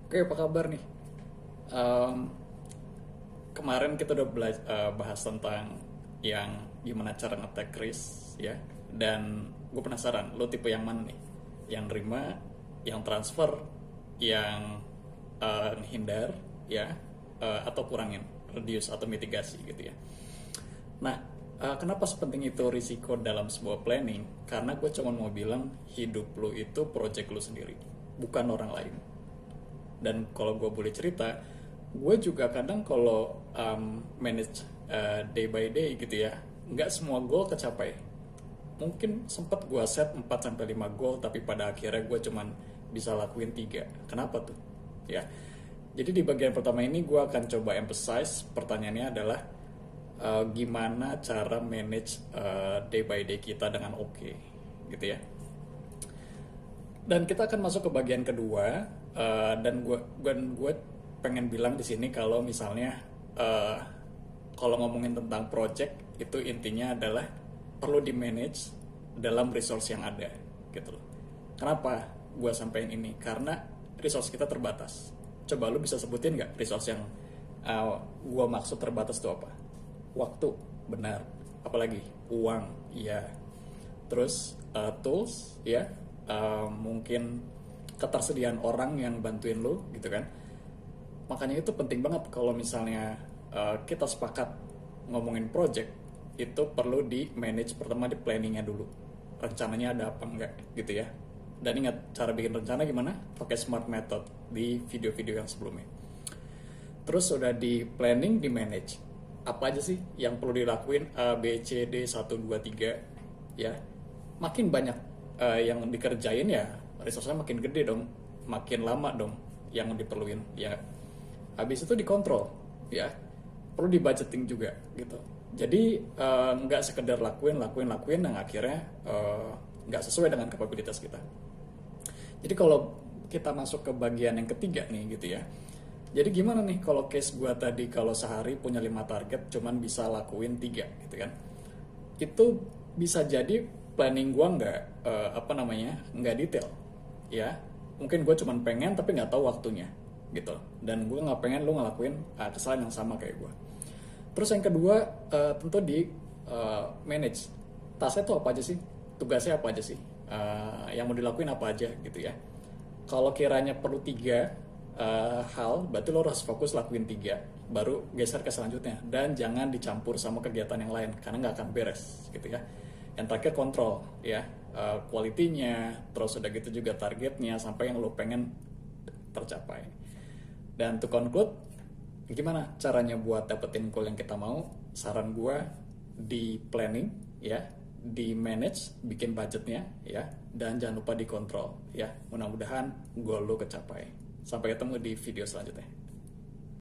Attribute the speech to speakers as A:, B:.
A: Oke, apa kabar nih? Em, Kemarin kita udah bahas tentang yang gimana cara nge-take risk ya. Dan gue penasaran, lo tipe yang mana nih? Yang nerima, yang transfer, yang hindar ya, atau kurangin, reduce atau mitigasi gitu ya. Nah, kenapa sepenting itu risiko dalam sebuah planning? Karena gue cuma mau bilang hidup lo itu project lo sendiri, bukan orang lain. Dan kalau gue boleh cerita, gue juga kadang kalau manage day by day gitu ya, nggak semua goal kecapai. Mungkin sempat gue set 4 sampai 5 goal, tapi pada akhirnya gue cuman bisa lakuin 3. Kenapa tuh? Ya. Jadi di bagian pertama ini gue akan coba emphasize, pertanyaannya adalah gimana cara manage day by day kita dengan oke, gitu ya. Dan kita akan masuk ke bagian kedua, dan gue pengen bilang di sini kalau misalnya eh, kalau ngomongin tentang project itu intinya adalah perlu di manage dalam resource yang ada gitu loh. Kenapa gue sampein ini? Karena resource kita terbatas. Coba lu bisa sebutin nggak resource yang gue maksud terbatas itu apa? Waktu, benar. Apalagi uang, iya. Terus tools ya, mungkin ketersediaan orang yang bantuin lo gitu kan. Makanya itu penting banget kalau misalnya kita sepakat ngomongin project, itu perlu di manage pertama, di planningnya dulu, rencananya ada apa enggak gitu ya. Dan ingat, cara bikin rencana gimana? Pakai smart method di video-video yang sebelumnya. Terus udah di planning, di manage. Apa aja sih yang perlu dilakuin? A, B, C, D, 1, 2, 3 ya. Makin banyak yang dikerjain ya, resource-nya makin gede dong, makin lama dong yang diperluin ya. Habis itu dikontrol ya, perlu di budgeting juga gitu. Jadi nggak sekedar lakuin yang akhirnya nggak sesuai dengan kapabilitas kita. Jadi kalau kita masuk ke bagian yang ketiga nih gitu ya. Jadi gimana nih kalau case gua tadi, kalau sehari punya 5 target cuman bisa lakuin 3 gitu kan. Itu bisa jadi planning gua nggak nggak detail ya. Mungkin gue cuman pengen tapi nggak tahu waktunya gitu. Dan gue nggak pengen lu ngelakuin kesalahan yang sama kayak gue. Terus yang kedua, tentu di manage tasnya tuh apa aja sih, tugasnya apa aja sih, yang mau dilakuin apa aja gitu ya. Kalau kiranya perlu 3 hal, berarti lo harus fokus lakuin 3, baru geser ke selanjutnya. Dan jangan dicampur sama kegiatan yang lain karena nggak akan beres gitu ya. Yang terakhir kontrol ya, quality-nya, terus udah gitu juga targetnya sampai yang lo pengen tercapai. Dan to conclude, gimana caranya buat dapetin goal yang kita mau? Saran gue, di planning ya, di manage, bikin budgetnya ya, dan jangan lupa dikontrol ya. Mudah-mudahan goal lo kecapai. Sampai ketemu di video selanjutnya.